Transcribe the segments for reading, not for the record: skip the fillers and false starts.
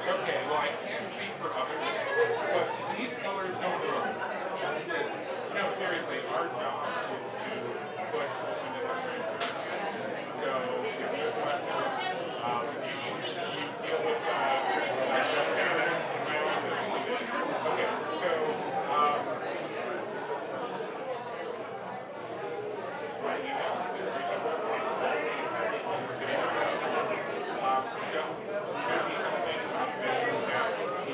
Okay, well, I can't speak for others, but these colors don't look. No, seriously, our job is to push open to different. So, if there's questions, you deal with Shannon in my office. Okay, so, my email is reachable. Just send me something about this.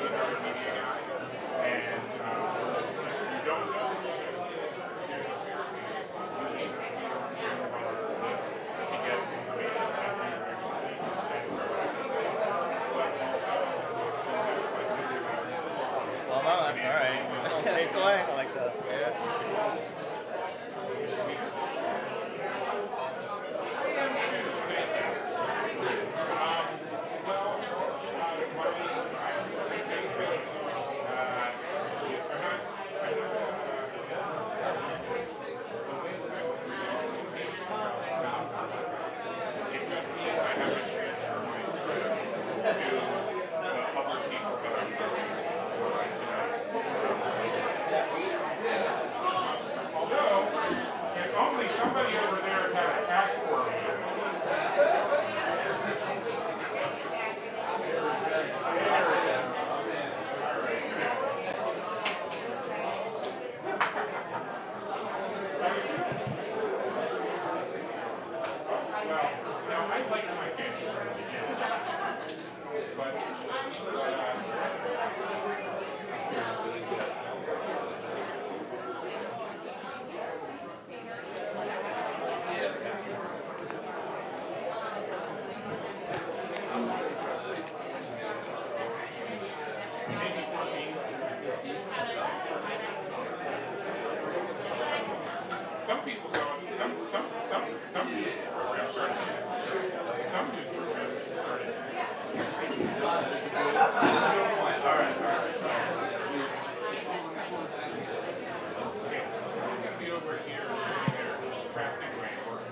alright. Take away. I like that. Although, if only somebody over there had a hat for me. Well, no, I like my chances from the beginning. But, maybe 14. Some people don't. Some use programs started. Some use programs started. All right. Okay, we're gonna be over here doing their crafting way work.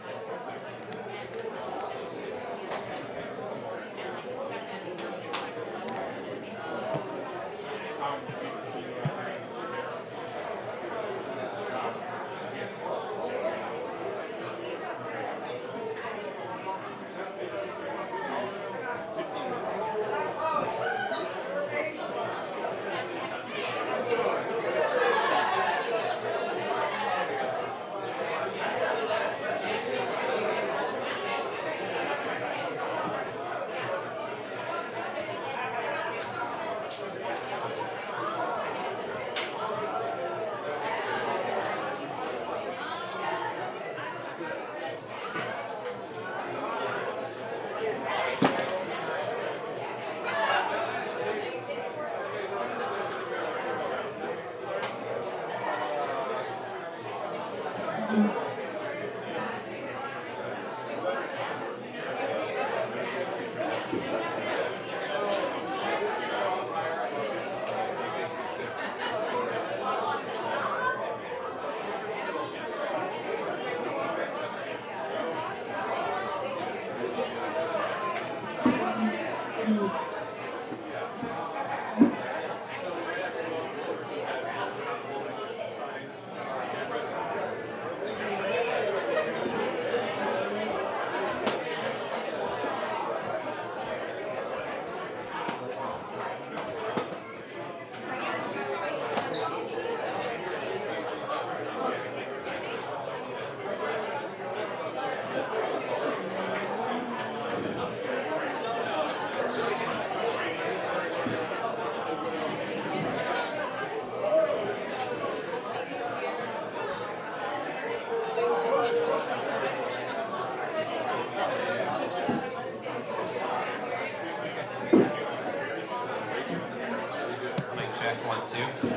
Check 1 2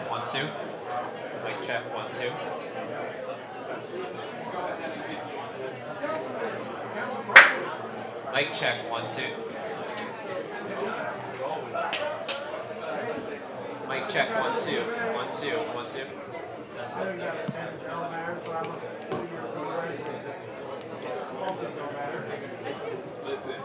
1 2. Mic check 1 2. Mic check 1 2. Mic check 1 2 1 2 1 2. Listen.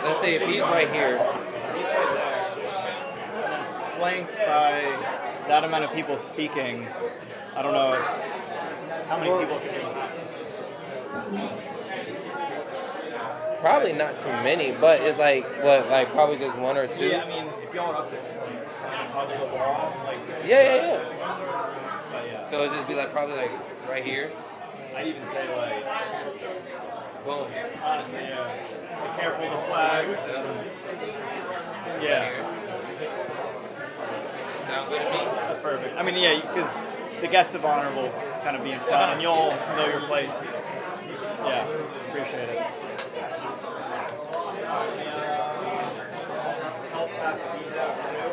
let's say if he's right here, Zeke's right there. And then flanked by that amount of people speaking, I don't know how many people can be behind. probably not too many, but it's like what, like probably just one or two. Yeah, I mean, if y'all are up there, just like hug the wall, like. Yeah. But yeah. So it'd just be like probably like right here. I'd even say like, Boom. honestly, yeah. Be careful of the flags. Yeah, Sound good to me? that's perfect. I mean, yeah, because the guest of honor will kind of be in front, and you'll know your place. Yeah, appreciate it. Help pass these out too.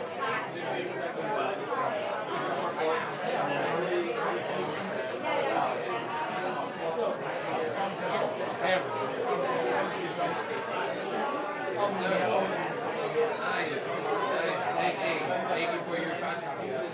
Thank you for your contribution.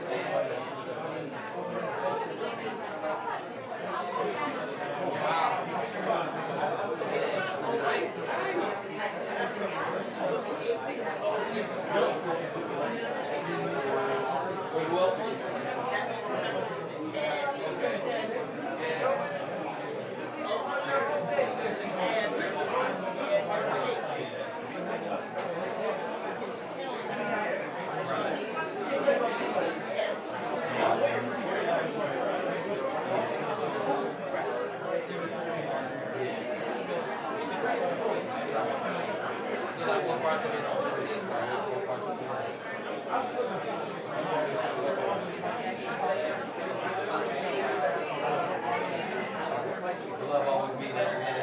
Love always being there at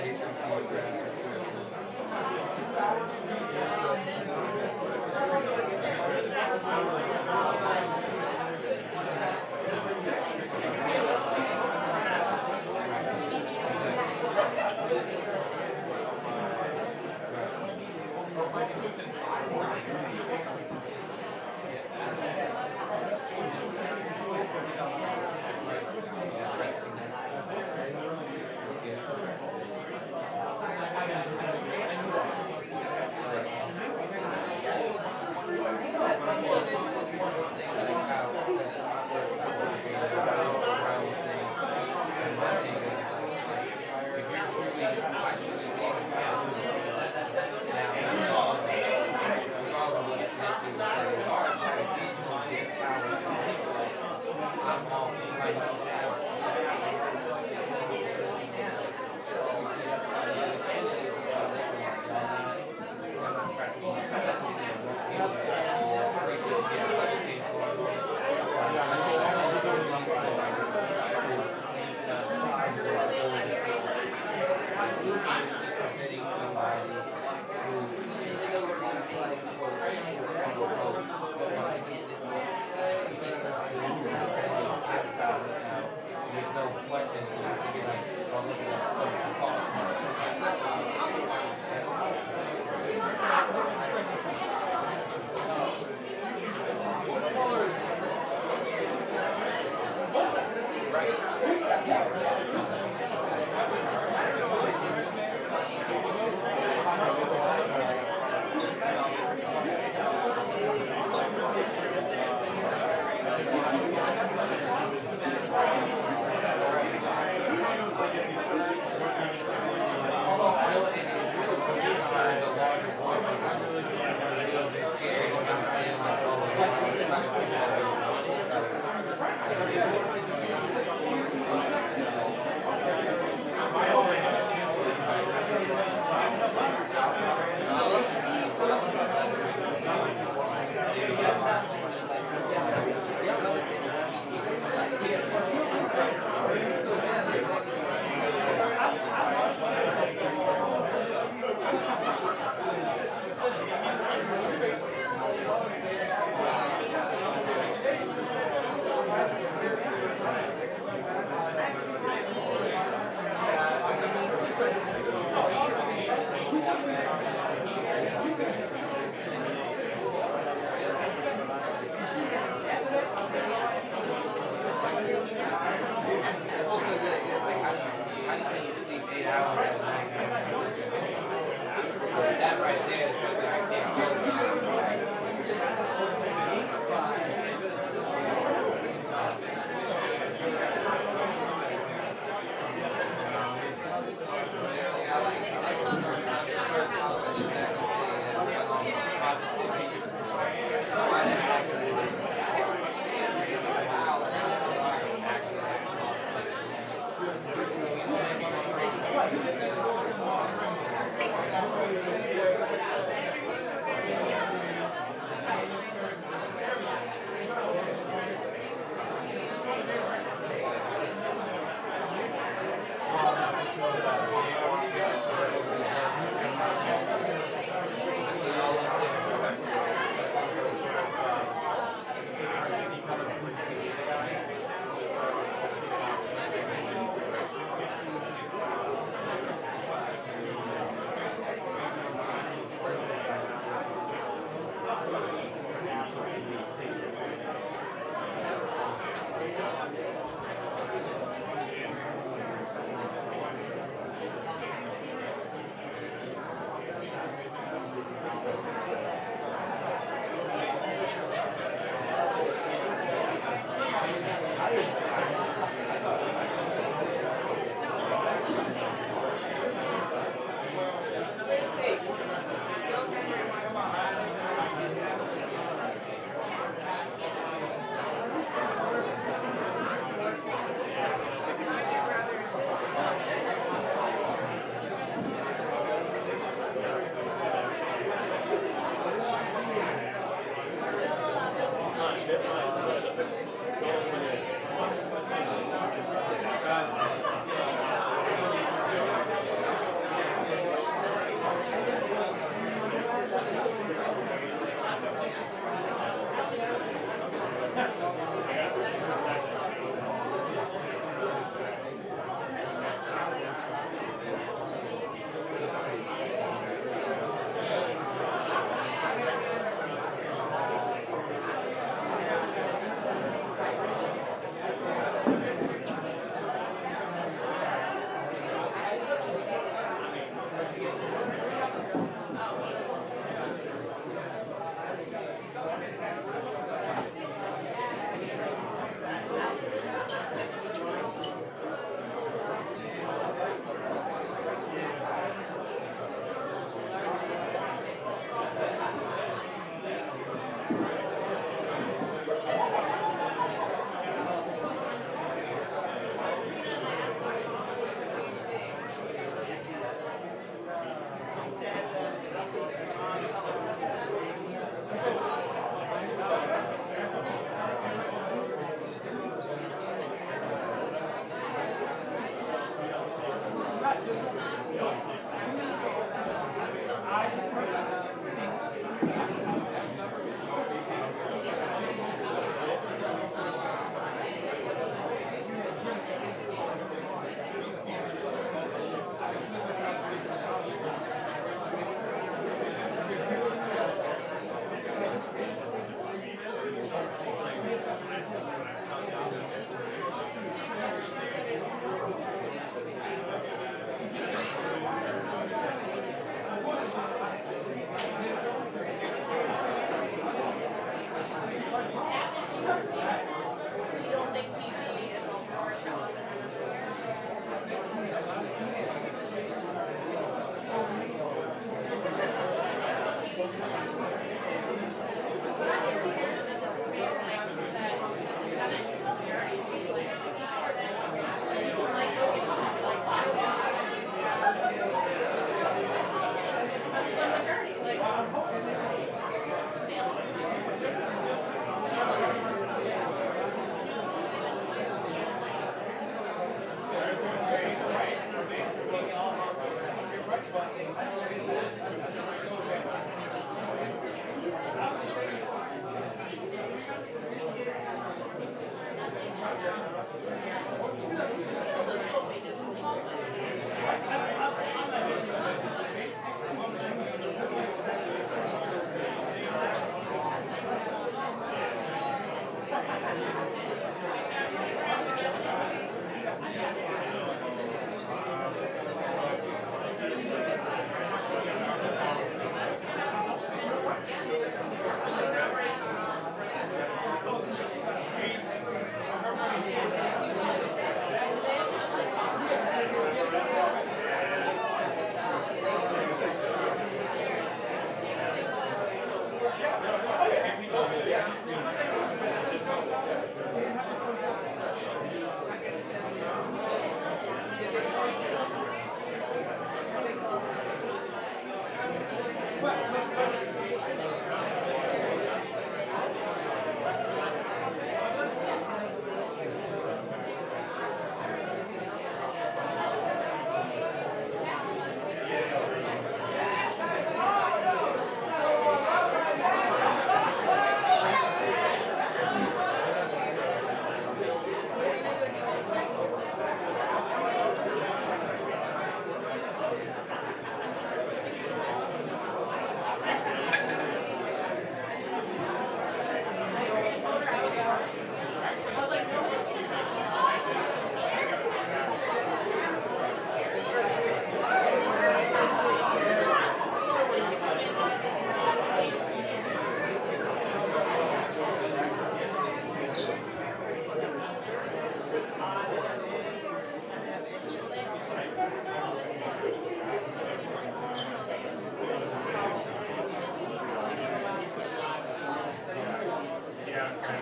I was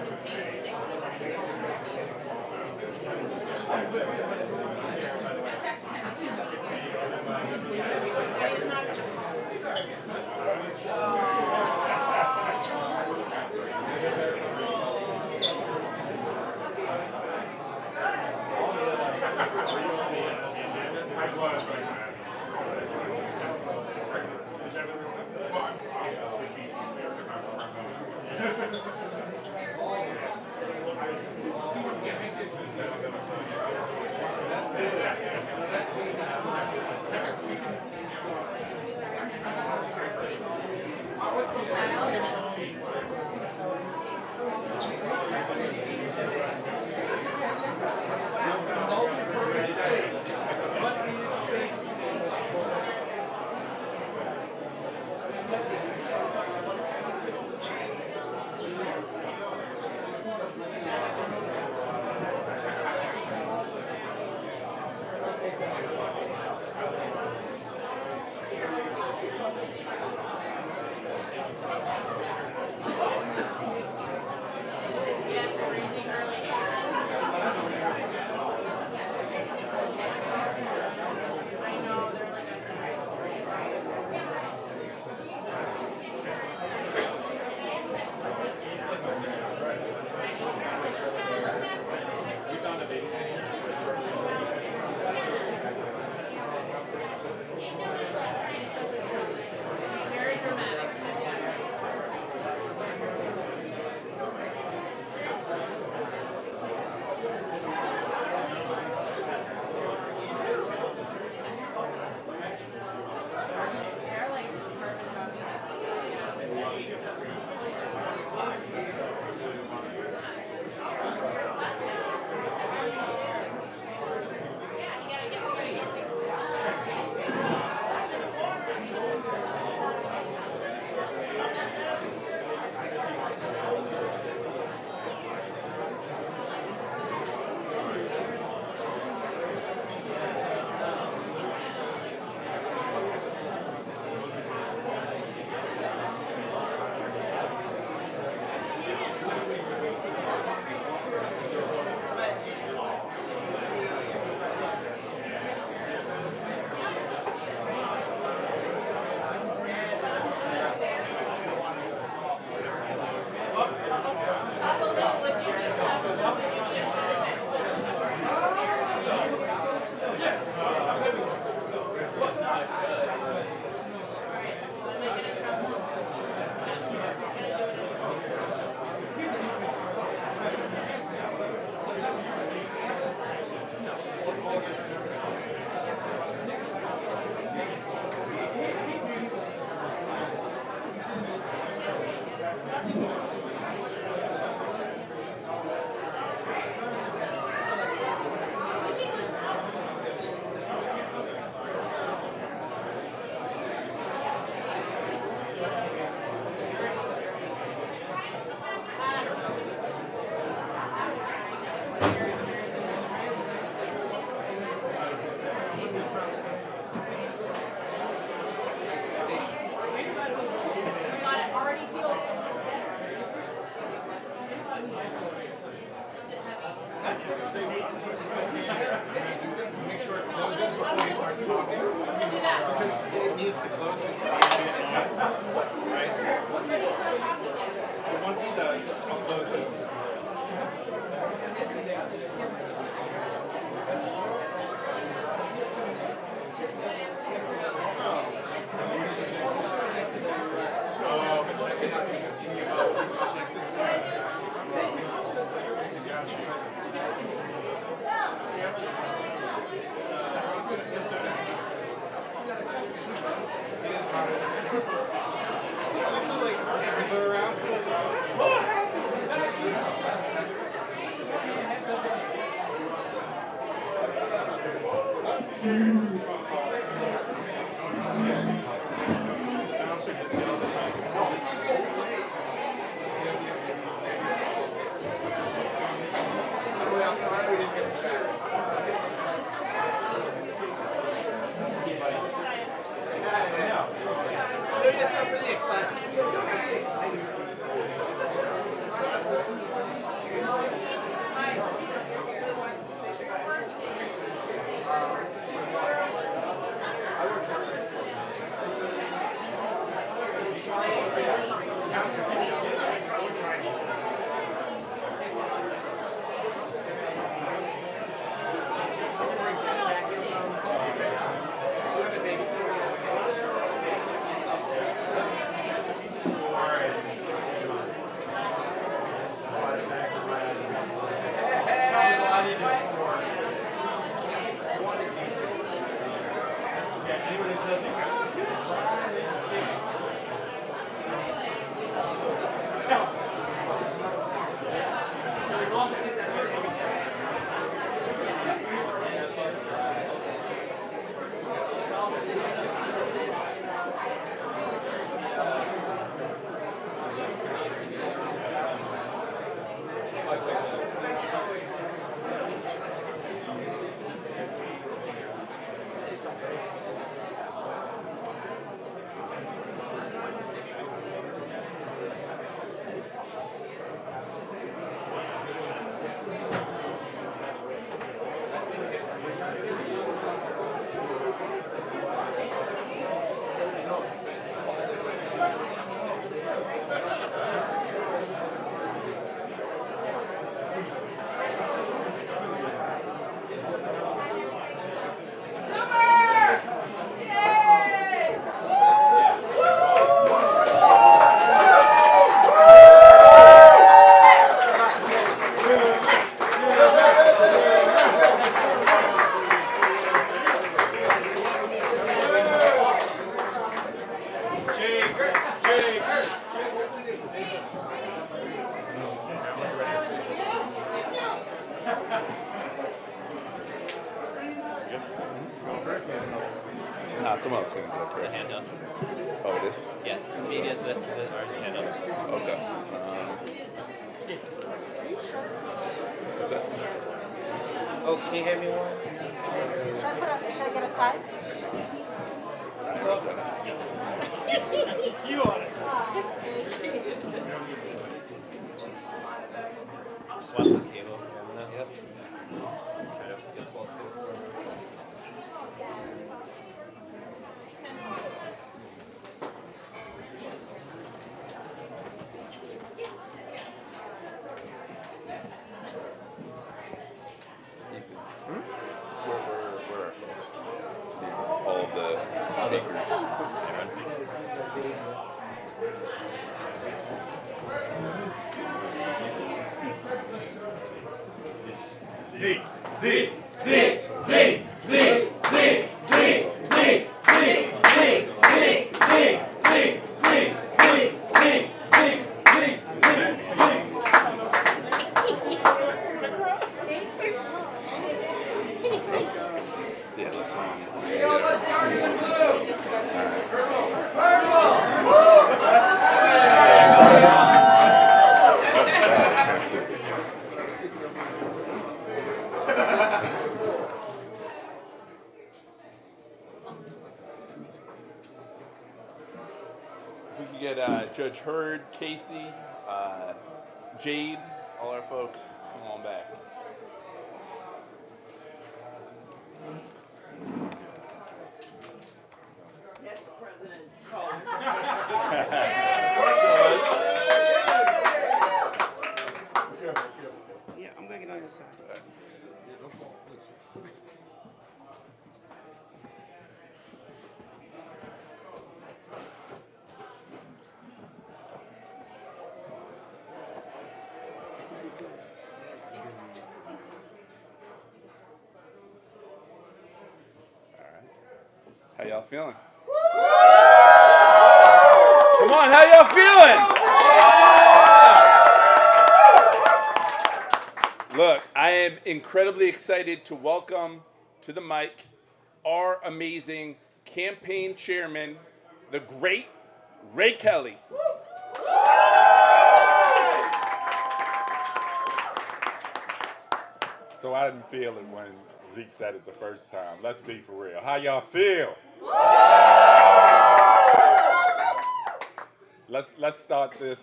like that. Well, I'm would be there if I were Make sure it closes before he starts talking. Because it needs to close because you're not getting noise. Right? But once he does, I'll close it. Check this out. It is hot. It's also like cameras are around, so it's like, what happens? They just got really excited. counter. Nah, someone else is gonna go It's a first. hand up. Oh, it is? Yeah. Media's this or hand up. Okay. What's that? Oh, can you hand me one? Should I get a side? Just watch the cable. Yep. Try to get close to the score. Where are folks? All of the speakers. Zeke, Zeke, Zeke, Zeke, Zeke, Zeke, Zeke, Zeke, Zeke, Zeke, Zeke, Zeke, Zeke, Zeke, Zeke, Zeke, Zeke, Zeke, Zeke, Yeah, that's If we could get Judge Hurd, Casey, Jade, all our folks, come on back. Yes, President Cohen. Yeah, I'm gonna get on your side. How y'all feeling? Come on, how y'all feeling? Look, I am incredibly excited to welcome to the mic our amazing campaign chairman, the great Ray Kelly. So I didn't feel it when Zeke said it the first time. Let's be for real. How y'all feel? Let's start this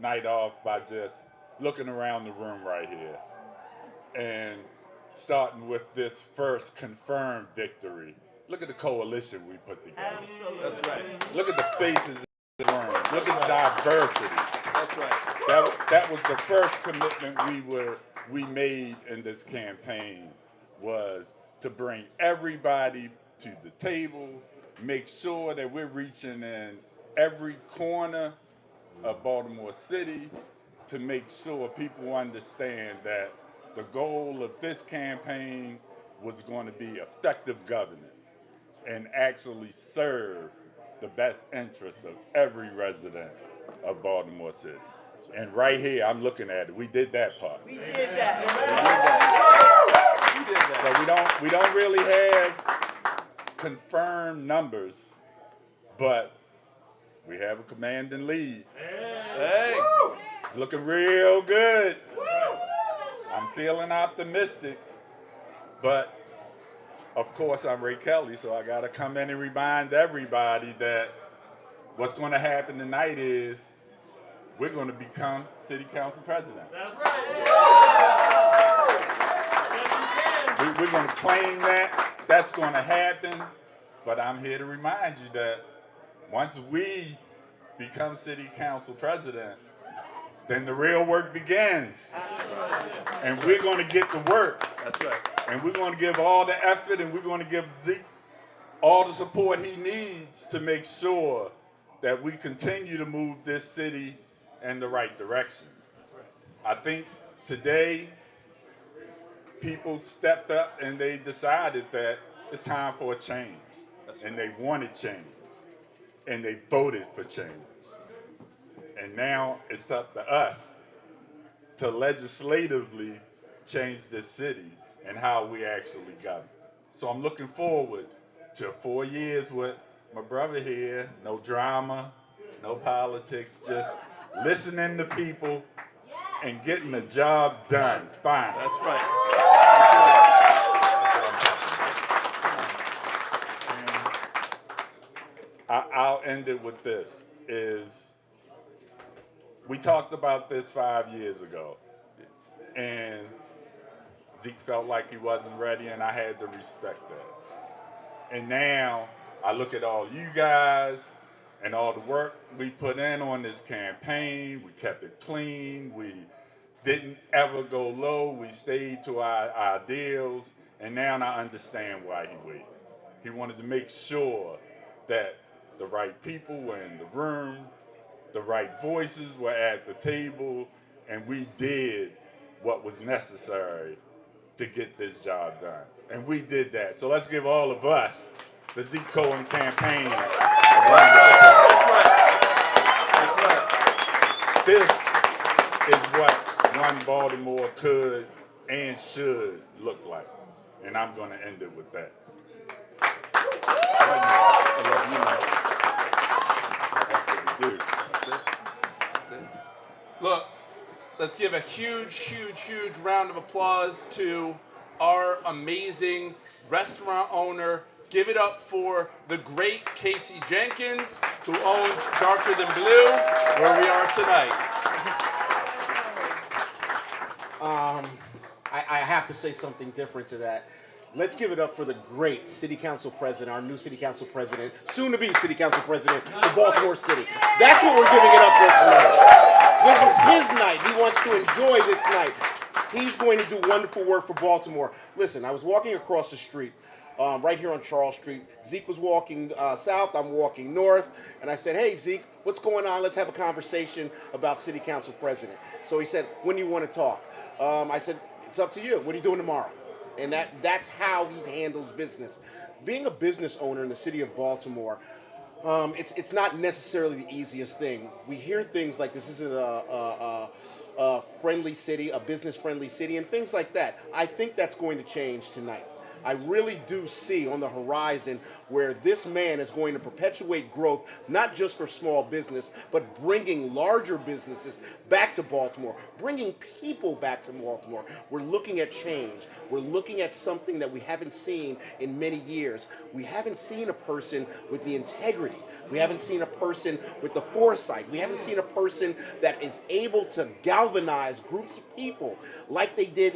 night off by just looking around the room right here and starting with this first confirmed victory. Look at the coalition we put together. Absolutely. That's right. Look at the faces room. Look at the diversity. That's right. That was the first commitment we made in this campaign, was to bring everybody to the table, make sure that we're reaching in every corner of Baltimore City, to make sure people understand that the goal of this campaign was going to be effective governance and actually serve the best interests of every resident of Baltimore City. And right here, I'm looking at it. We did that part. We did that. So we don't really have confirmed numbers, but we have a command and lead. Hey. It's looking real good. I'm feeling optimistic, but of course I'm Ray Kelly, so I gotta come in and remind everybody that what's gonna happen tonight is we're gonna become city council president. That's right. We're gonna claim that. That's gonna happen, but I'm here to remind you that once we become city council president, then the real work begins. And we're going to get to work. That's right. And we're going to give all the effort, and we're going to give Zeke all the support he needs to make sure that we continue to move this city in the right direction. I think today people stepped up and they decided that it's time for a change. And they wanted change. And they voted for change. And now it's up to us to legislatively change this city and how we actually govern. So I'm looking forward to 4 years with my brother here. No drama, no politics, just listening to people and getting the job done. Fine. That's right. I'll end it with this, is we talked about this 5 years ago, and Zeke felt like he wasn't ready, and I had to respect that. And now I look at all you guys and all the work we put in on this campaign. We kept it clean. We didn't ever go low. We stayed to our ideals, and now I understand why he waited. He wanted to make sure that the right people were in the room, the right voices were at the table, and we did what was necessary to get this job done. And we did that. So let's give all of us, the Zeke Cohen campaign, a round of applause. That's right. This is what one Baltimore could and should look like. And I'm going to end it with that. I love you, man. That's what we do. That's it. That's it. Look, let's give a huge, huge, huge round of applause to our amazing restaurant owner. Give it up for the great Casey Jenkins, who owns Darker Than Blue, where we are tonight. I have to say something different to that. Let's give it up for the great city council president, our new city council president, soon to be city council president of Baltimore City. That's what we're giving it up for tonight. This is his night. He wants to enjoy this night. He's going to do wonderful work for Baltimore. Listen, I was walking across the street, right here on Charles Street. Zeke was walking south, I'm walking north, and I said, hey, Zeke, what's going on? Let's have a conversation about city council president. So he said, when do you want to talk? I said, it's up to you. What are you doing tomorrow? And that's how he handles business. Being a business owner in the city of Baltimore, it's not necessarily the easiest thing. We hear things like this isn't a friendly city, a business-friendly city, and things like that. I think that's going to change tonight. I really do see on the horizon where this man is going to perpetuate growth, not just for small business, but bringing larger businesses back to Baltimore, bringing people back to Baltimore. We're looking at change. We're looking at something that we haven't seen in many years. We haven't seen a person with the integrity. We haven't seen a person with the foresight. We haven't seen a person that is able to galvanize groups of people like he did,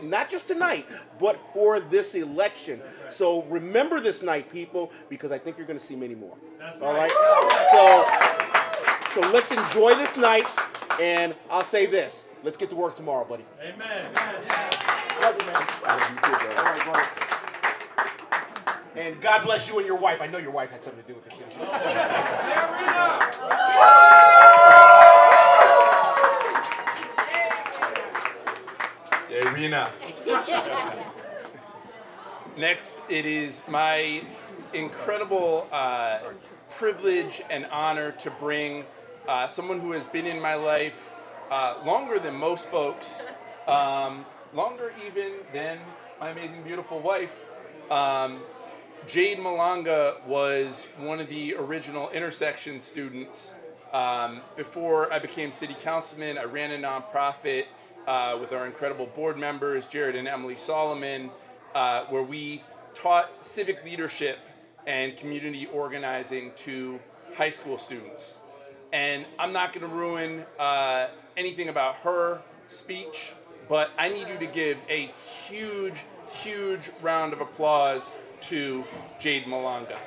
not just tonight, but for this election. So remember this night, people, because I think you're going to see many more. All right? So So let's enjoy this night, and I'll say this: let's get to work tomorrow, buddy. Amen. Love you, man. All right, brother. And God bless you and your wife. I know your wife had something to do with this. Irina. Next, it is my incredible privilege and honor to bring someone who has been in my life longer than most folks, longer even than my amazing, beautiful wife. Jade Malanga was one of the original intersection students. Before I became city councilman, I ran a nonprofit with our incredible board members, Jared and Emily Solomon, where we taught civic leadership and community organizing to high school students. And I'm not going to ruin anything about her speech, but I need you to give a huge, huge round of applause to Jade Malanga.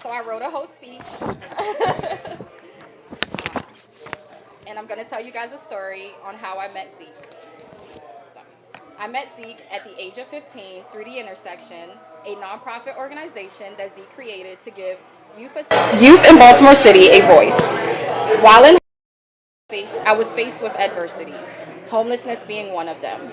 So I wrote a whole speech. And I'm going to tell you guys a story on how I met Zeke. So, I met Zeke at the age of 15 through The Intersection, a nonprofit organization that Zeke created to give youth in Baltimore City a voice. While in I was faced with adversities, homelessness being one of them.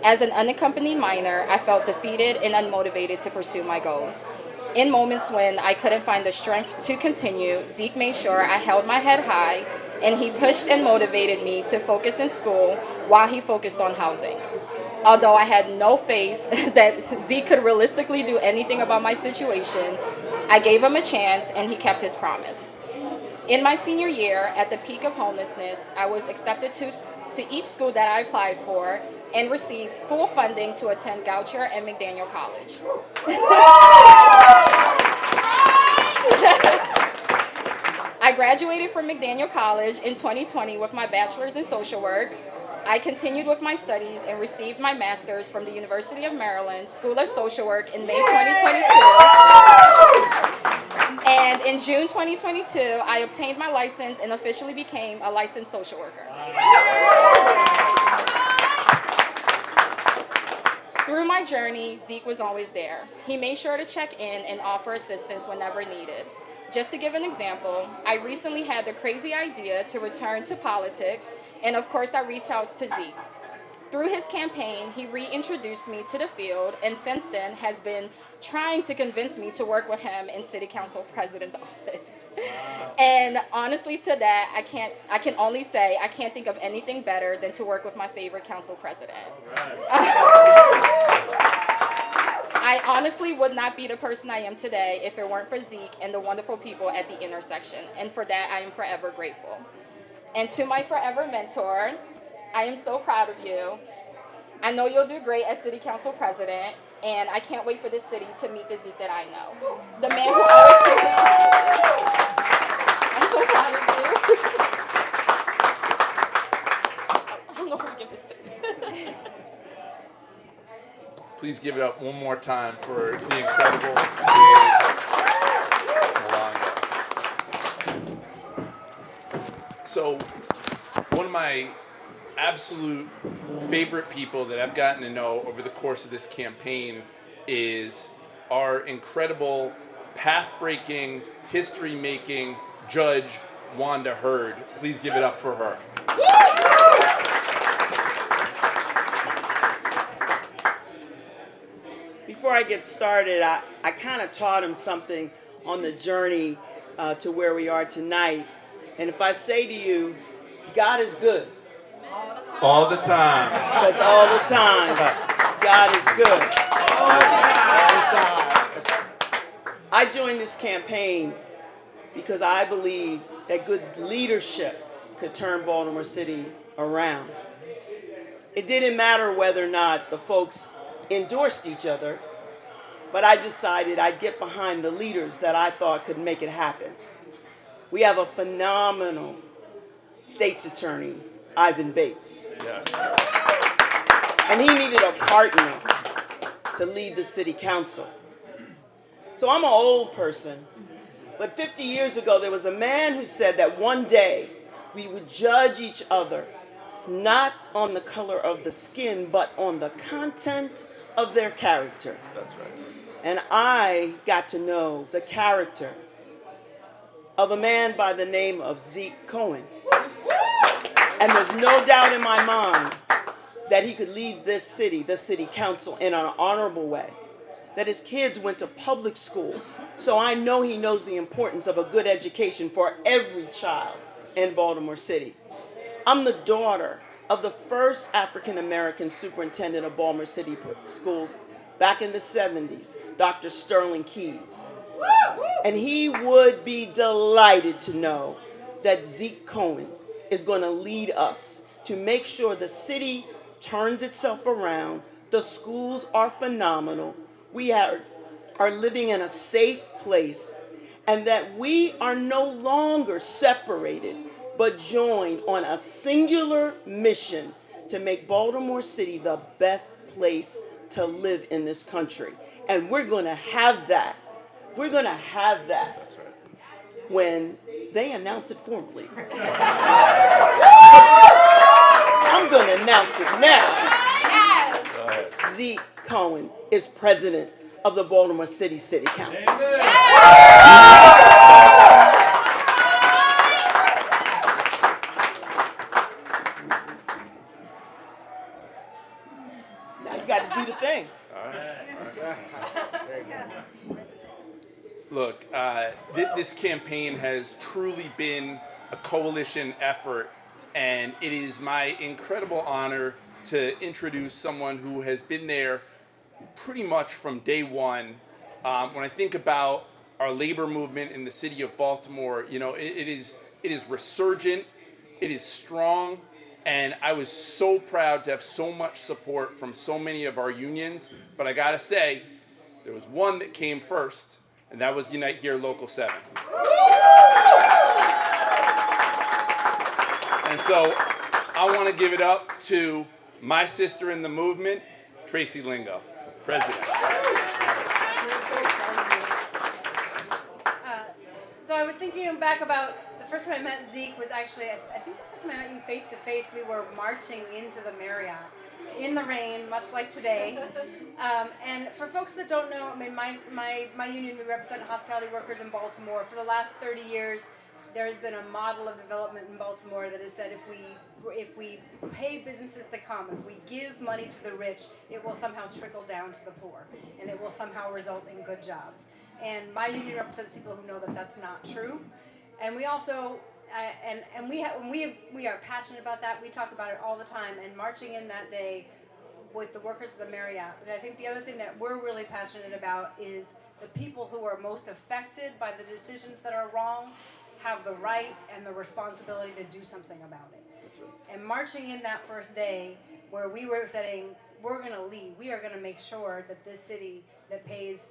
As an unaccompanied minor, I felt defeated and unmotivated to pursue my goals. In moments when I couldn't find the strength to continue, Zeke made sure I held my head high, and he pushed and motivated me to focus in school while he focused on housing. Although I had no faith that Zeke could realistically do anything about my situation, I gave him a chance and he kept his promise. In my senior year, at the peak of homelessness, I was accepted to each school that I applied for and received full funding to attend Goucher and McDaniel College. I graduated from McDaniel College in 2020 with my bachelor's in social work. I continued with my studies and received my master's from the University of Maryland School of Social Work in May 2022. And in June 2022, I obtained my license and officially became a licensed social worker. Through my journey, Zeke was always there. He made sure to check in and offer assistance whenever needed. Just to give an example, I recently had the crazy idea to return to politics, and of course I reached out to Zeke. Through his campaign, he reintroduced me to the field, and since then has been trying to convince me to work with him in City Council President's office. And honestly, to that, I can only say I can't think of anything better than to work with my favorite council president. I honestly would not be the person I am today if it weren't for Zeke and the wonderful people at The Intersection, and for that I am forever grateful. And to my forever mentor, I am so proud of you. I know you'll do great as City Council President, and I can't wait for this city to meet the Zeke that I know. The man who always keeps his promises. I'm so proud of you. I don't know who to give this to. Please give it up one more time for the incredible Jade Malanga. So, one of my absolute favorite people that I've gotten to know over the course of this campaign is our incredible, path-breaking, history-making judge, Wanda Hurd. Please give it up for her. Before I get started, I kind of taught him something on the journey to where we are tonight. And if I say to you, God is good. All the time. That's all the time. God is good. All the time. I joined this campaign because I believe that good leadership could turn Baltimore City around. It didn't matter whether or not the folks endorsed each other, but I decided I'd get behind the leaders that I thought could make it happen. We have a phenomenal state's attorney, Ivan Bates. Yes. And he needed a partner to lead the city council. So I'm an old person, but 50 years ago there was a man who said that one day we would judge each other not on the color of the skin, but on the content of their character. That's right. And I got to know the character of a man by the name of Zeke Cohen. And there's no doubt in my mind that he could lead this city, the city council, in an honorable way. That his kids went to public school. So I know he knows the importance of a good education for every child in Baltimore City. I'm the daughter of the first African-American superintendent of Baltimore City schools back in the 70s, Dr. Sterling Keys. And he would be delighted to know that Zeke Cohen is going to lead us to make sure the city turns itself around. The schools are phenomenal. We are living in a safe place, and that we are no longer separated, but joined on a singular mission to make Baltimore City the best place to live in this country. And we're going to have that. We're going to have that. That's right. When they announce it formally. I'm going to announce it now. Go ahead. Zeke Cohen is president of the Baltimore City City Council. Now you got to do the thing. Look, this campaign has truly been a coalition effort, and it is my incredible honor to introduce someone who has been there pretty much from day one. When I think about our labor movement in the city of Baltimore, you know, it is resurgent, it is strong, and I was so proud to have so much support from so many of our unions. But I gotta say, there was one that came first, and that was Unite Here Local 7. And so I want to give it up to my sister in the movement, Tracy Lingo, president. So I was thinking back about the first time I met Zeke was actually, I think the first time I met you face to face, we were marching into the Marriott in the rain, much like today. And for folks that don't know, I mean, my union, we represent hospitality workers in Baltimore. For the last 30 years, there has been a model of development in Baltimore that has said if we pay businesses to come, if we give money to the rich, it will somehow trickle down to the poor, and it will somehow result in good jobs. And my union represents people who know that that's not true. And we also, we are passionate about that. We talk about it all the time. And marching in that day with the workers of the Marriott. And I think the other thing that we're really passionate about is the people who are most affected by the decisions that are wrong have the right and the responsibility to do something about it. And marching in that first day where we were saying, we're going to lead, we are going to make sure that this city that pays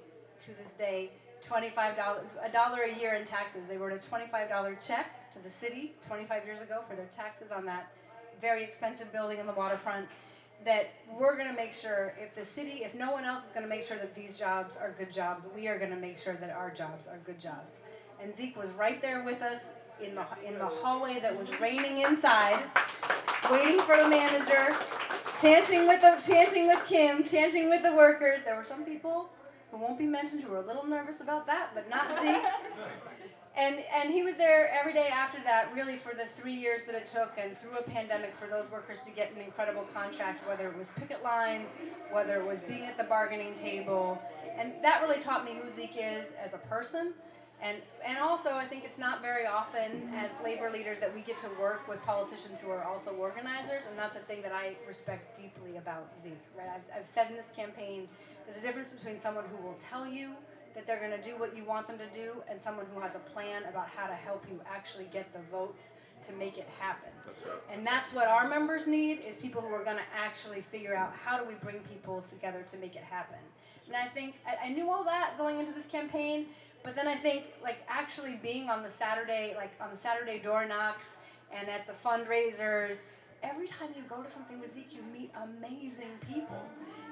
to this day $25, $1 a year in taxes. They wrote a $25 check to the city 25 years ago for their taxes on that very expensive building in the waterfront. That we're going to make sure if no one else is going to make sure that these jobs are good jobs, we are going to make sure that our jobs are good jobs. And Zeke was right there with us in the hallway that was raining inside, waiting for the manager, chanting with Kim, chanting with the workers. There were some people who won't be mentioned who were a little nervous about that, but not Zeke. And he was there every day after that, really for the 3 years that it took, and through a pandemic, for those workers to get an incredible contract, whether it was picket lines, whether it was being at the bargaining table. And that really taught me who Zeke is as a person. And also, I think it's not very often as labor leaders that we get to work with politicians who are also organizers, and that's a thing that I respect deeply about Zeke. Right? I've said in this campaign, there's a difference between someone who will tell you that they're going to do what you want them to do, and someone who has a plan about how to help you actually get the votes to make it happen. That's right. And that's what our members need, is people who are going to actually figure out how do we bring people together to make it happen. And I think I knew all that going into this campaign, but then I think actually being on the Saturday door knocks and at the fundraisers every time you go to something with Zeke, you meet amazing people.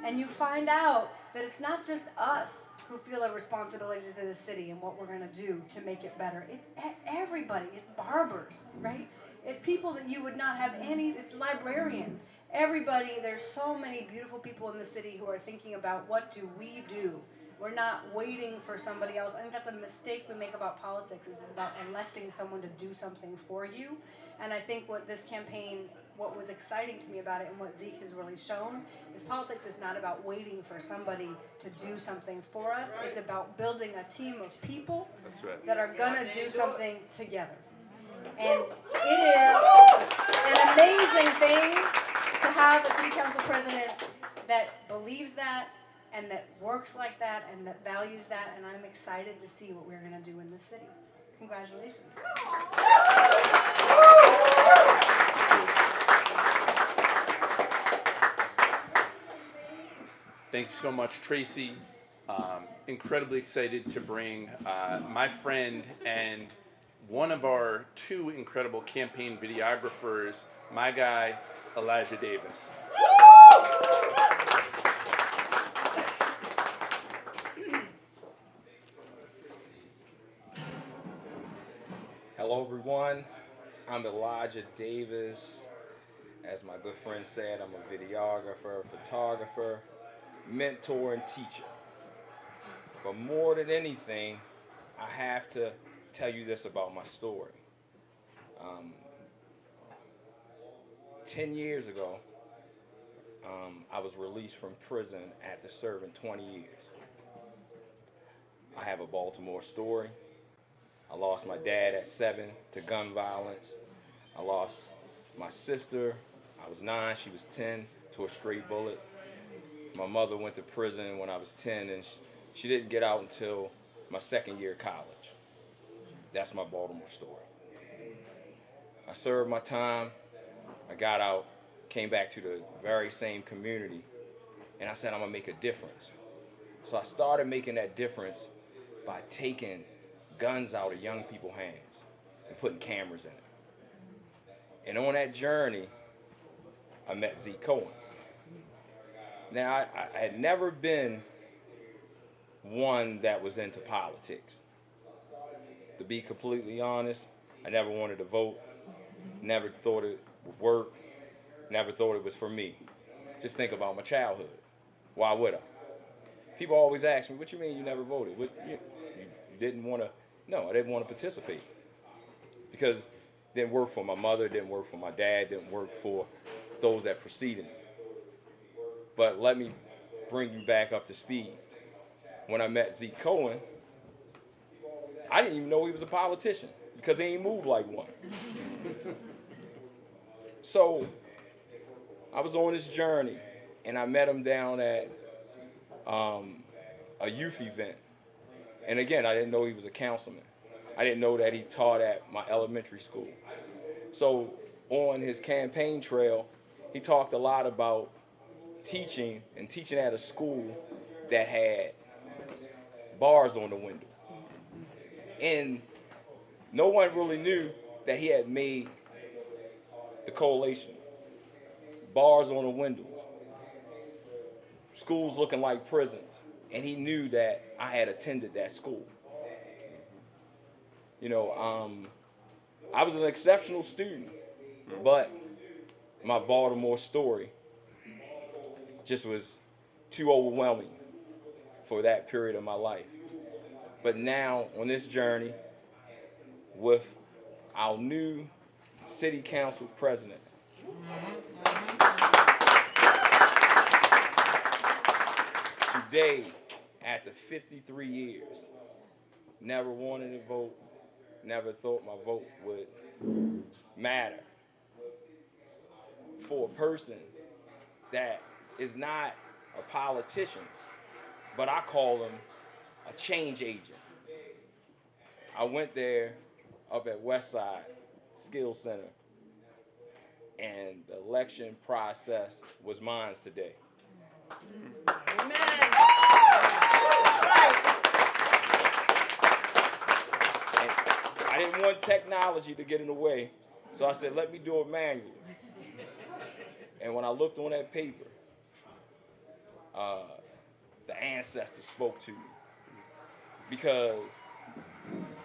And you find out that it's not just us who feel a responsibility to the city and what we're going to do to make it better. It's everybody. It's barbers, right? It's people that you would not have any, it's librarians. Everybody, there's so many beautiful people in the city who are thinking about what do we do. We're not waiting for somebody else. I think that's a mistake we make about politics, is it's about electing someone to do something for you. And I think what this campaign, what was exciting to me about it and what Zeke has really shown is politics is not about waiting for somebody to do something for us. It's about building a team of people that are gonna do something together. And it is an amazing thing to have a city council president that believes that and that works like that and that values that, and I'm excited to see what we're gonna do in this city. Congratulations. Thank you so much, Tracy. Incredibly excited to bring my friend and one of our two incredible campaign videographers, my guy, Elijah Davis. Hello, everyone. I'm Elijah Davis. As my good friend said, I'm a videographer, photographer, mentor, and teacher. But more than anything, I have to tell you this about my story. 10 years ago, I was released from prison after serving 20 years. I have a Baltimore story. I lost my dad at 7 to gun violence. I lost my sister, I was 9, she was 10, to a stray bullet. My mother went to prison when I was 10, and she didn't get out until my second year of college. That's my Baltimore story. I served my time, I got out, came back to the very same community, and I said I'm gonna make a difference. So I started making that difference by taking guns out of young people's hands and putting cameras in it. And on that journey, I met Zeke Cohen. Now, I had never been one that was into politics. To be completely honest, I never wanted to vote, never thought it would work, never thought it was for me. Just think about my childhood. Why would I? People always ask me, what you mean you never voted? You didn't want to? No, I didn't want to participate. Because it didn't work for my mother, it didn't work for my dad, it didn't work for those that preceded me. But let me bring you back up to speed. When I met Zeke Cohen, I didn't even know he was a politician because he ain't moved like one. So I was on this journey, and I met him down at a youth event. And again, I didn't know he was a councilman. I didn't know that he taught at my elementary school. So on his campaign trail, he talked a lot about teaching and teaching at a school that had bars on the window. And no one really knew that he had made the coalition. Bars on the windows. Schools looking like prisons. And he knew that I had attended that school. You know, I was an exceptional student, but my Baltimore story just was too overwhelming for that period of my life. But now, on this journey, with our new city council president, today, after 53 years, never wanted to vote, never thought my vote would matter. For a person that is not a politician, but I call him a change agent. I went there up at Westside Skills Center, and the election process was mine today. Amen. I didn't want technology to get in the way, so I said, let me do it manually. And when I looked on that paper, the ancestors spoke to me because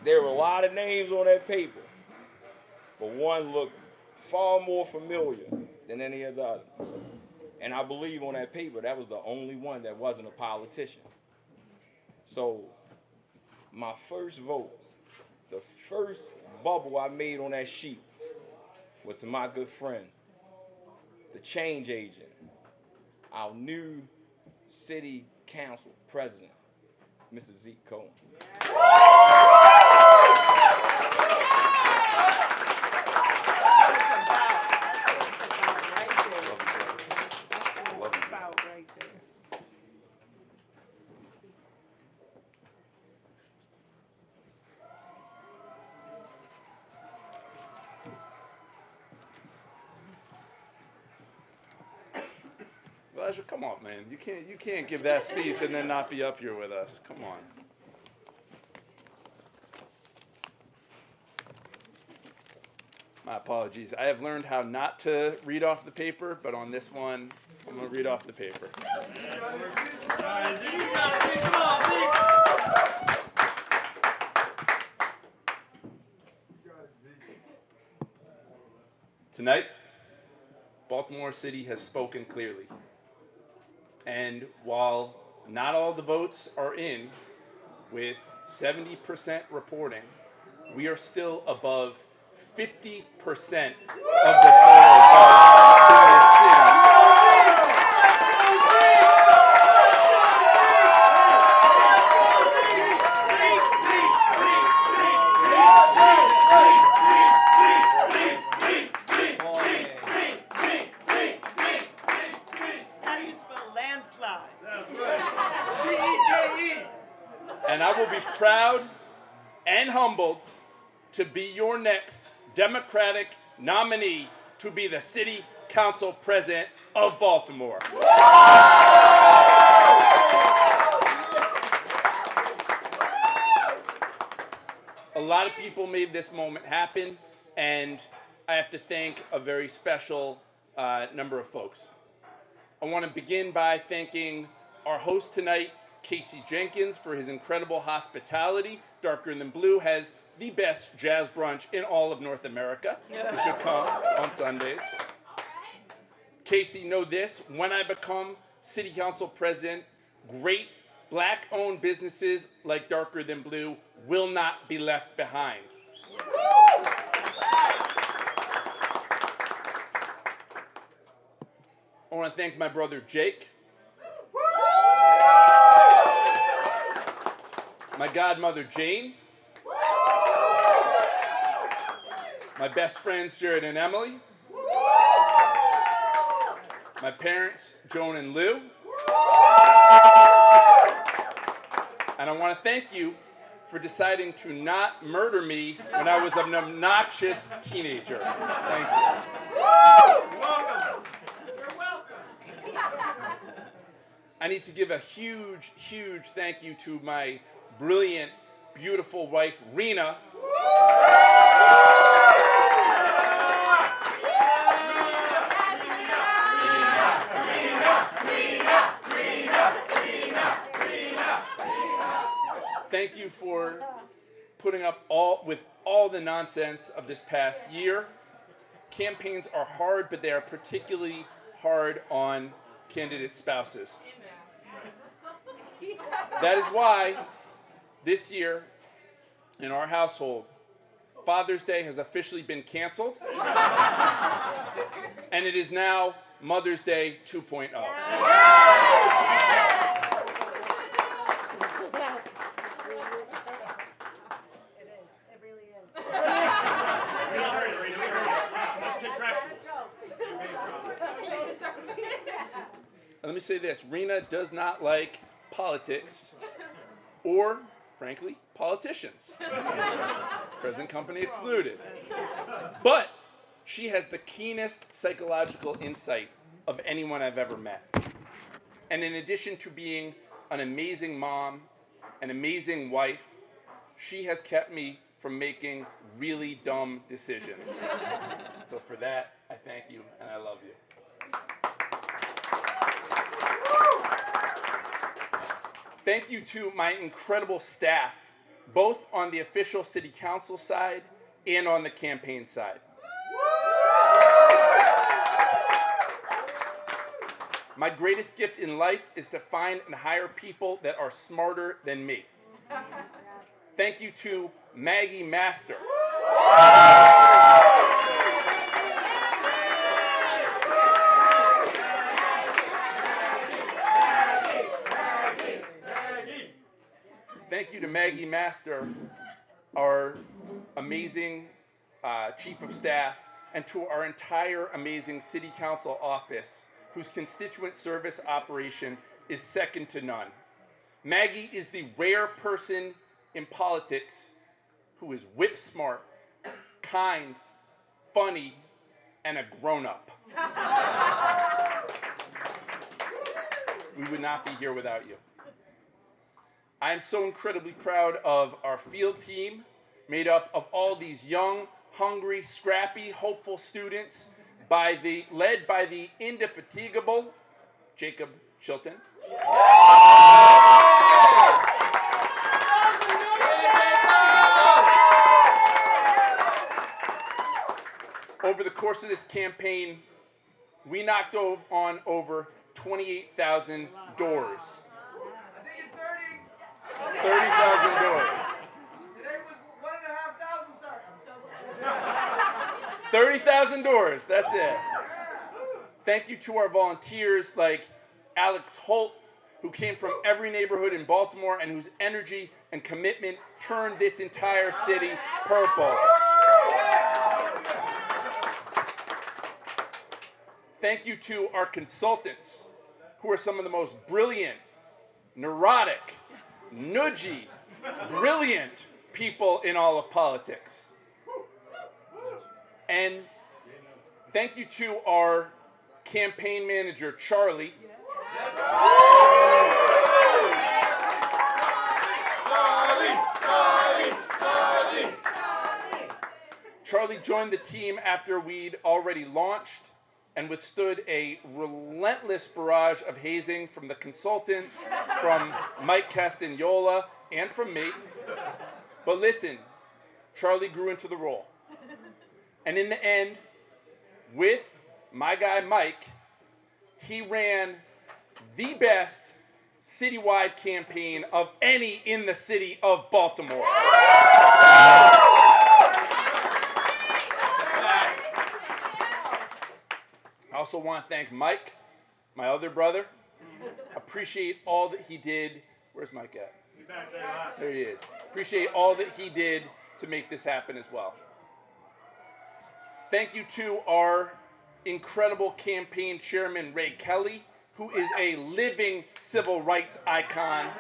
there were a lot of names on that paper, but one looked far more familiar than any of the others. And I believe on that paper, that was the only one that wasn't a politician. So my first vote, the first bubble I made on that sheet was to my good friend, the change agent, our new city council president, Mr. Zeke Cohen. Elijah, come on, man. You can't give that speech and then not be up here with us. Come on. My apologies. I have learned how not to read off the paper, but on this one, I'm going to read off the paper. Tonight, Baltimore City has spoken clearly. And while not all the votes are in, with 70% reporting, we are still above 50% of the total votes in this city. And I will be proud and humbled to be your next Democratic nominee to be the City Council President of Baltimore. A lot of people made this moment happen, and I have to thank a very special number of folks. I want to begin by thanking our host tonight, Casey Jenkins, for his incredible hospitality. Darker Than Blue has the best jazz brunch in all of North America. You should come on Sundays. Casey, know this, when I become City Council President, great Black-owned businesses like Darker Than Blue will not be left behind. I want to thank my brother Jake, my godmother Jane, my best friends Jared and Emily, my parents Joan and Lou, and I want to thank you for deciding to not murder me when I was an obnoxious teenager. Thank you. Welcome. You're welcome. I need to give a huge, huge thank you to my brilliant, beautiful wife, Rena. Thank you for putting up with all the nonsense of this past year. Campaigns are hard, but they are particularly hard on candidate spouses. That is why this year in our household, Father's Day has officially been canceled, and it is now Mother's Day 2.0. Let me say this, Rena does not like politics or, frankly, politicians. Present company excluded. But she has the keenest psychological insight of anyone I've ever met. And in addition to being an amazing mom, an amazing wife, she has kept me from making really dumb decisions. So for that, I thank you and I love you. Thank you to my incredible staff, both on the official city council side and on the campaign side. My greatest gift in life is to find and hire people that are smarter than me. Thank you to Maggie Master. Thank you to Maggie Master, our amazing chief of staff, and to our entire amazing city council office, whose constituent service operation is second to none. Maggie is the rare person in politics who is whip smart, kind, funny, and a grown-up. We would not be here without you. I am so incredibly proud of our field team, made up of all these young, hungry, scrappy, hopeful students, led by the indefatigable Jacob Chilton. Over the course of this campaign, we knocked on over 28,000 doors. 30,000 doors. Today was 1,500, sorry. 30,000 doors, that's it. Thank you to our volunteers like Alex Holt, who came from every neighborhood in Baltimore and whose energy and commitment turned this entire city purple. Thank you to our consultants, who are some of the most brilliant, neurotic, nudgy, brilliant people in all of politics. And thank you to our campaign manager, Charlie. Charlie joined the team after we'd already launched and withstood a relentless barrage of hazing from the consultants, from Mike Castagnola, and from me. But listen, Charlie grew into the role. And in the end, with my guy Mike, he ran the best citywide campaign of any in the city of Baltimore. I also want to thank Mike, my other brother. Appreciate all that he did. Where's Mike at? There he is. Appreciate all that he did to make this happen as well. Thank you to our incredible campaign chairman, Ray Kelly, who is a living civil rights icon.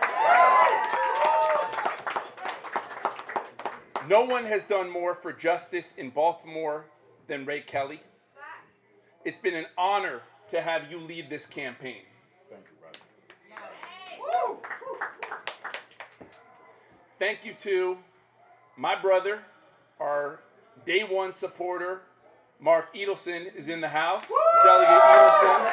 No one has done more for justice in Baltimore than Ray Kelly. It's been an honor to have you lead this campaign. Thank you, brother. Thank you to my brother, our day one supporter, Mark Edelson is in the house. Delegate Edelson,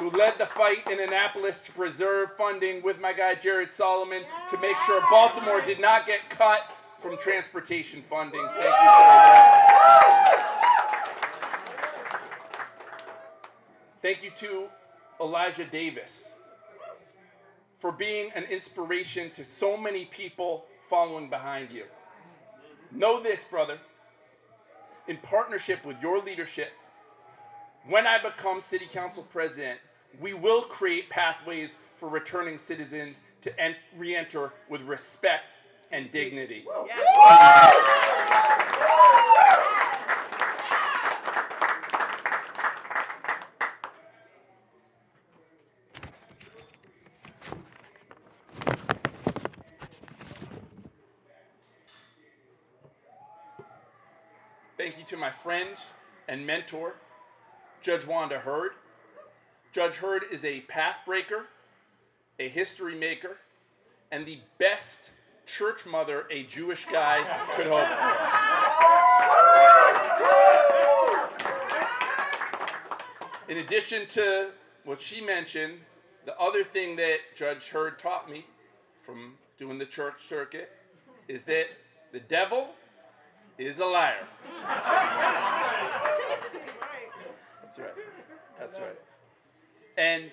who led the fight in Annapolis to preserve funding with my guy Jared Solomon to make sure Baltimore did not get cut from transportation funding. Thank you for that. Thank you to Elijah Davis for being an inspiration to so many people following behind you. Know this, brother. In partnership with your leadership, when I become city council president, we will create pathways for returning citizens to re-enter with respect and dignity. Thank you to my friend and mentor, Judge Wanda Hurd. Judge Hurd is a path breaker, a history maker, and the best church mother a Jewish guy could hope for. In addition to what she mentioned, The other thing that Judge Hurd taught me from doing the church circuit is that the devil is a liar. That's right. That's right. And,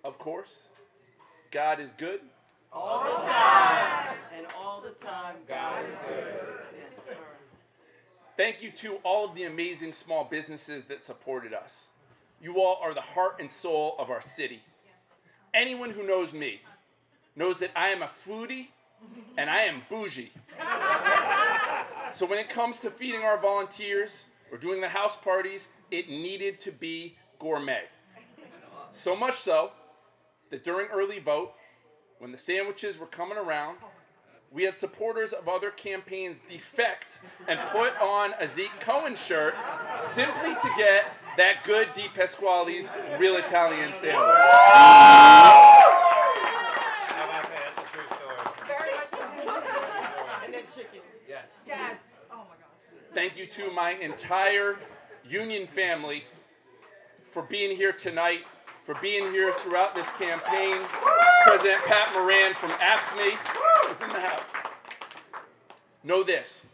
of course, God is good. All the time. And all the time, God is good. Yes, sir. Thank you to all of the amazing small businesses that supported us. You all are the heart and soul of our city. Anyone who knows me knows that I am a foodie and I am bougie. So when it comes to feeding our volunteers or doing the house parties, it needed to be gourmet. So much so that during early vote, when the sandwiches were coming around, we had supporters of other campaigns defect and put on a Zeke Cohen shirt simply to get that good Di Pasquale's Real Italian sandwich. That's a true story. Very much so. And then chicken. Yes. Yes. Oh my gosh. Thank you to my entire union family for being here tonight, for being here throughout this campaign. President Pat Moran from AFSCME is in the house. Know this,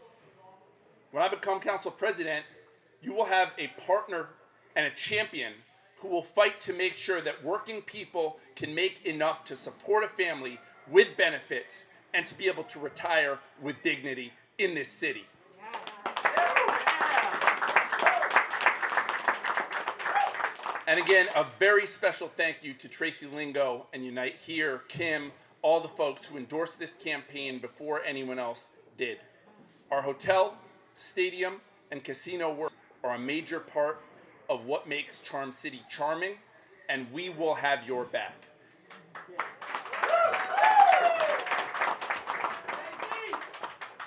when I become council president, you will have a partner and a champion who will fight to make sure that working people can make enough to support a family with benefits and to be able to retire with dignity in this city. And again, a very special thank you to Tracy Lingo and Unite Here, Kim, all the folks who endorsed this campaign before anyone else did. Our hotel, stadium, and casino work are a major part of what makes Charm City charming, and we will have your back.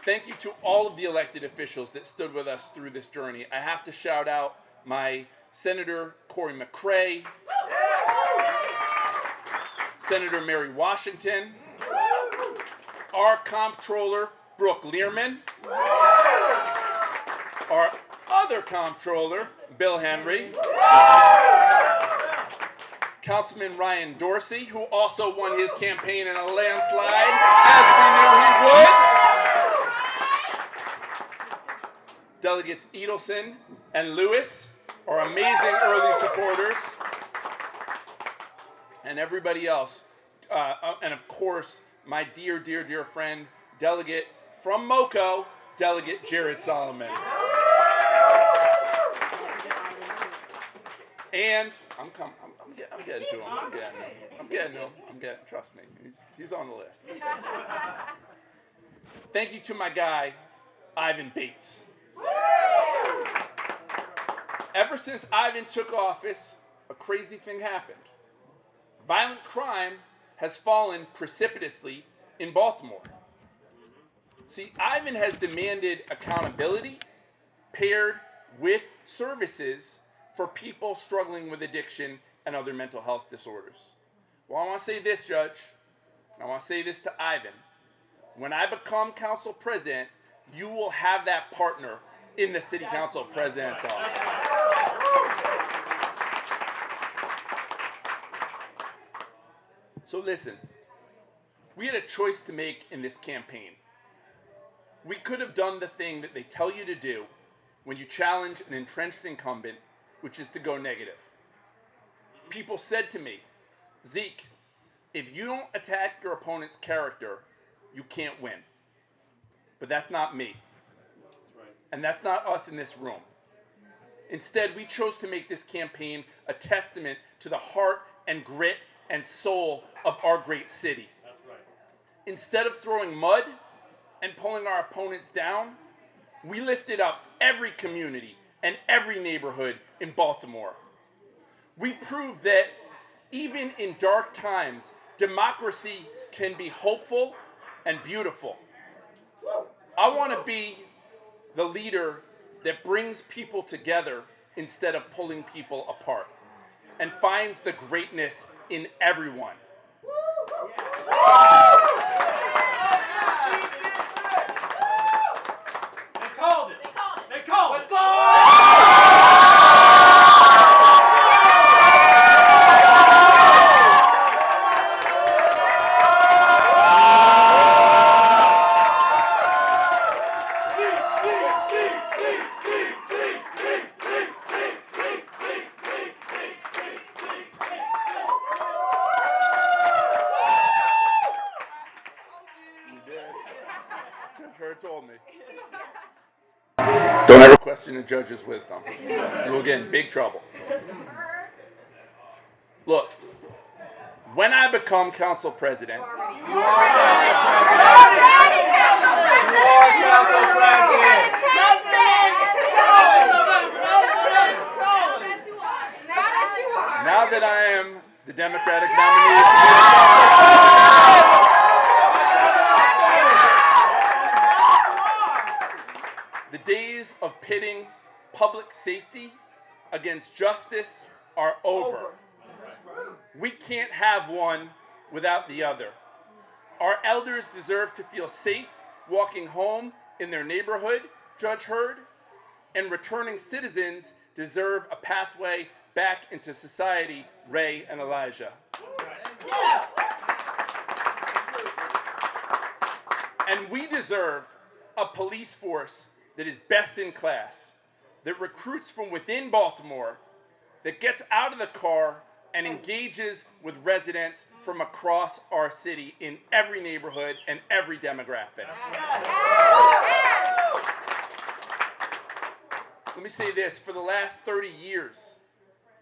Thank you to all of the elected officials that stood with us through this journey. I have to shout out my Senator Corey McCray, Senator Mary Washington, our comptroller, Brooke Learman, our other comptroller, Bill Henry, Councilman Ryan Dorsey, who also won his campaign in a landslide, as we knew he would, Delegates Edelson and Lewis, our amazing early supporters, and everybody else. And of course, my dear, dear, dear friend, Delegate from MoCo, Delegate Jared Solomon. And I'm getting to him. I'm getting to him. Trust me, he's on the list. Thank you to my guy, Ivan Bates. Ever since Ivan took office, a crazy thing happened. Violent crime has fallen precipitously in Baltimore. See, Ivan has demanded accountability paired with services for people struggling with addiction and other mental health disorders. Well, I want to say this, Judge, and I want to say this to Ivan. When I become council president, you will have that partner in the city council president's office. So listen, we had a choice to make in this campaign. We could have done the thing that they tell you to do when you challenge an entrenched incumbent, which is to go negative. People said to me, Zeke, if you don't attack your opponent's character, you can't win. But that's not me. And that's not us in this room. Instead, we chose to make this campaign a testament to the heart and grit and soul of our great city. That's right. Instead of throwing mud and pulling our opponents down, we lifted up every community and every neighborhood in Baltimore. We proved that even in dark times, democracy can be hopeful and beautiful. I want to be the leader that brings people together instead of pulling people apart and finds the greatness in everyone. They called it. They called it. Bird told me. Don't ever question a judge's wisdom. You'll get in big trouble. Look, when I become council president, You are council president. now that I am the Democratic nominee, the days of pitting public safety against justice are over. We can't have one without the other. Our elders deserve to feel safe walking home in their neighborhood, Judge Hurd, and returning citizens deserve a pathway back into society, Ray and Elijah. And we deserve a police force that is best in class, that recruits from within Baltimore, that gets out of the car and engages with residents from across our city in every neighborhood and every demographic. Let me say this, for the last 30 years,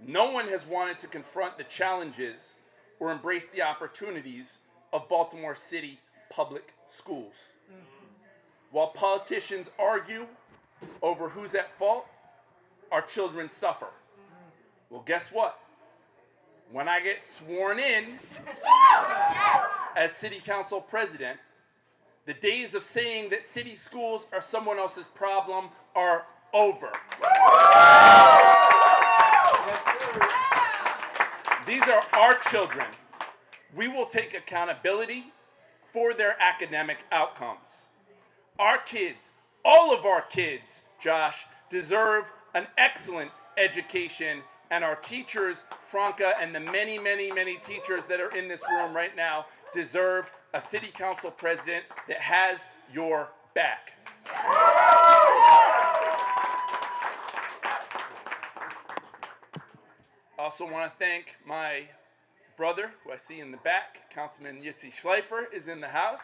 no one has wanted to confront the challenges or embrace the opportunities of Baltimore City public schools. While politicians argue over who's at fault, our children suffer. Well, guess what? When I get sworn in as city council president, the days of saying that city schools are someone else's problem are over. These are our children. We will take accountability for their academic outcomes. Our kids, all of our kids, Josh, deserve an excellent education, and our teachers, Franca, and the many, many, many teachers that are in this room right now deserve a city council president that has your back. I also want to thank my brother, who I see in the back, Councilman Yitzi Schleifer, is in the house.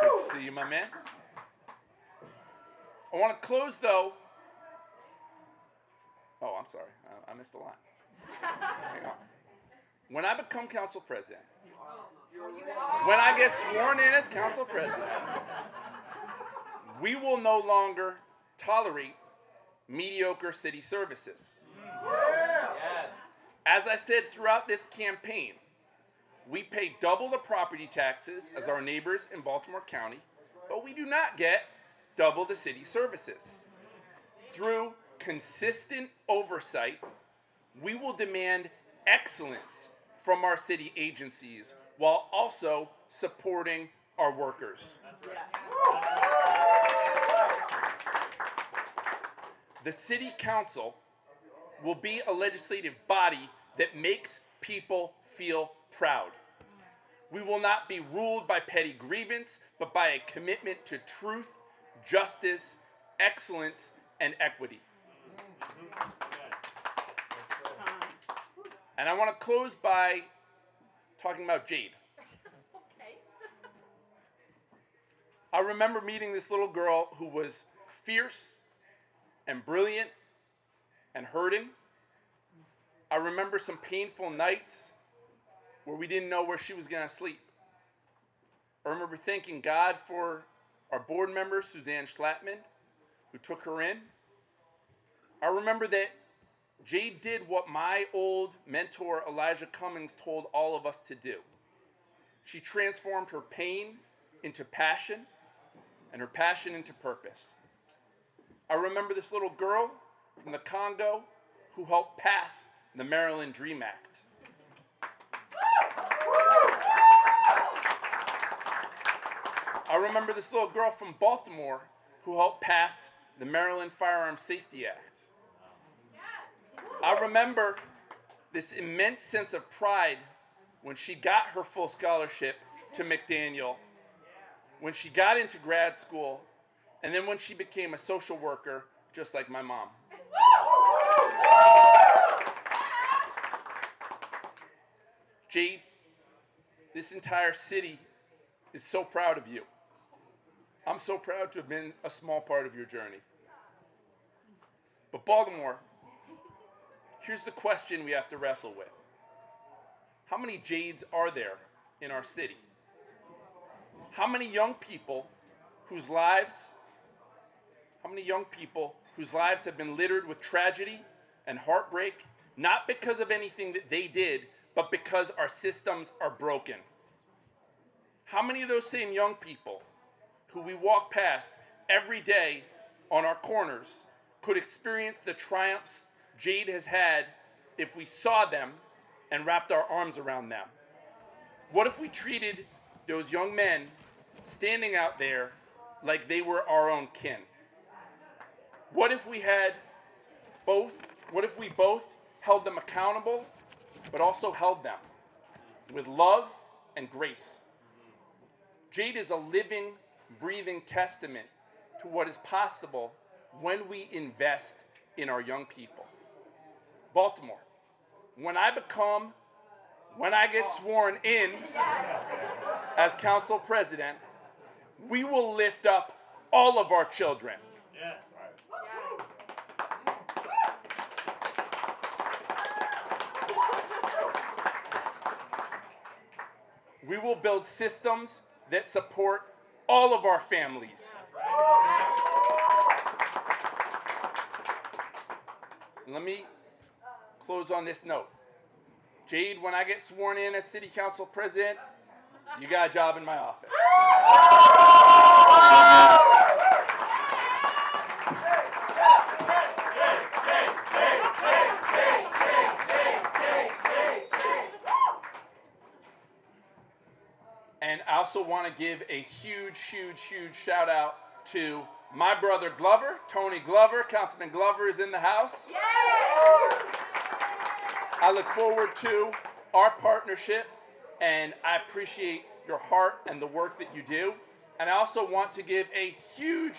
Good to see you, my man. I want to close, though. Oh, I'm sorry. I missed a line. Hang on. When I become council president, when I get sworn in as council president, we will no longer tolerate mediocre city services. As I said throughout this campaign, we pay double the property taxes as our neighbors in Baltimore County, but we do not get double the city services. Through consistent oversight, we will demand excellence from our city agencies while also supporting our workers. The City Council will be a legislative body that makes people feel proud. We will not be ruled by petty grievance, but by a commitment to truth, justice, excellence, and equity. And I want to close by talking about Jade. I remember meeting this little girl who was fierce and brilliant and hurting. I remember some painful nights where we didn't know where she was going to sleep. I remember thanking God for our board member, Suzanne Schlattman, who took her in. I remember that Jade did what my old mentor, Elijah Cummings, told all of us to do. She transformed her pain into passion and her passion into purpose. I remember this little girl from the Congo who helped pass the Maryland Dream Act. I remember this little girl from Baltimore who helped pass the Maryland Firearm Safety Act. I remember this immense sense of pride when she got her full scholarship to McDaniel, when she got into grad school, and then when she became a social worker, just like my mom. Jade, this entire city is so proud of you. I'm so proud to have been a small part of your journey. But Baltimore, here's the question we have to wrestle with. How many Jades are there in our city? How many young people whose lives have been littered with tragedy and heartbreak, not because of anything that they did, but because our systems are broken? How many of those same young people who we walk past every day on our corners could experience the triumphs Jade has had if we saw them and wrapped our arms around them? What if we treated those young men standing out there like they were our own kin? What if we both held them accountable, but also held them with love and grace? Jade is a living, breathing testament to what is possible when we invest in our young people. Baltimore, when I get sworn in as council president, we will lift up all of our children. Yes. We will build systems that support all of our families. And let me close on this note. Jade, when I get sworn in as city council president, you got a job in my office. And I also want to give a huge shout out to my brother Glover, Tony Glover. Councilman Glover is in the house. Yay! I look forward to our partnership, and I appreciate your heart and the work that you do. And I also want to give a huge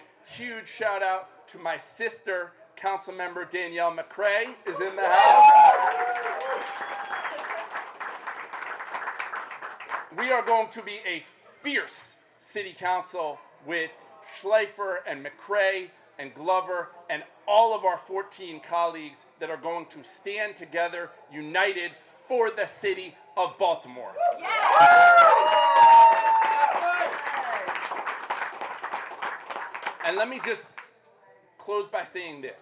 shout out to my sister, Councilmember Danielle McCrae is in the house. We are going to be a fierce city council with Schleifer and McCrae and Glover and all of our 14 colleagues that are going to stand together, united for the city of Baltimore. And let me just close by saying this.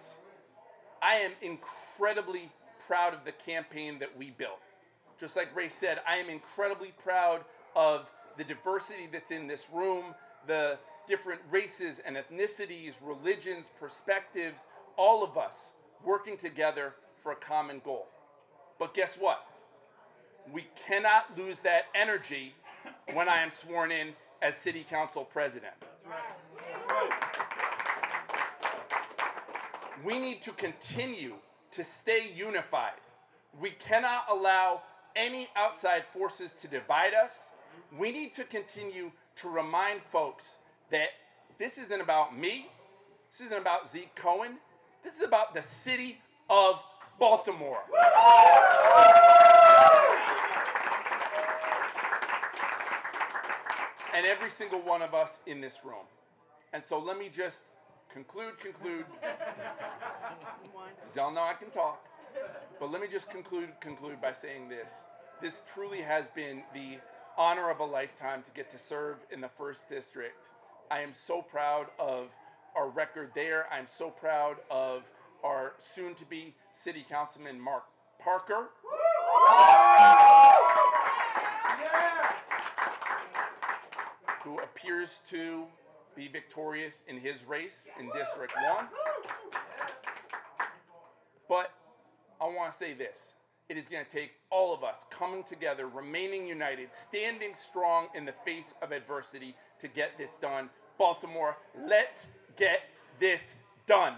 I am incredibly proud of the campaign that we built. Just like Ray said, I am incredibly proud of the diversity that's in this room, the different races and ethnicities, religions, perspectives, all of us working together for a common goal. But guess what? We cannot lose that energy when I am sworn in as city council president. We need to continue to stay unified. We cannot allow any outside forces to divide us. We need to continue to remind folks that this isn't about me. This isn't about Zeke Cohen. This is about the city of Baltimore. And every single one of us in this room. And so let me just conclude. Y'all know I can talk. But let me just conclude by saying this. This truly has been the honor of a lifetime to get to serve in the 1st District. I am so proud of our record there. I'm so proud of our soon-to-be City Councilman Mark Parker. Who appears to be victorious in his race in District 1. But I want to say this. It is going to take all of us coming together, remaining united, standing strong in the face of adversity to get this done. Baltimore, let's get this done.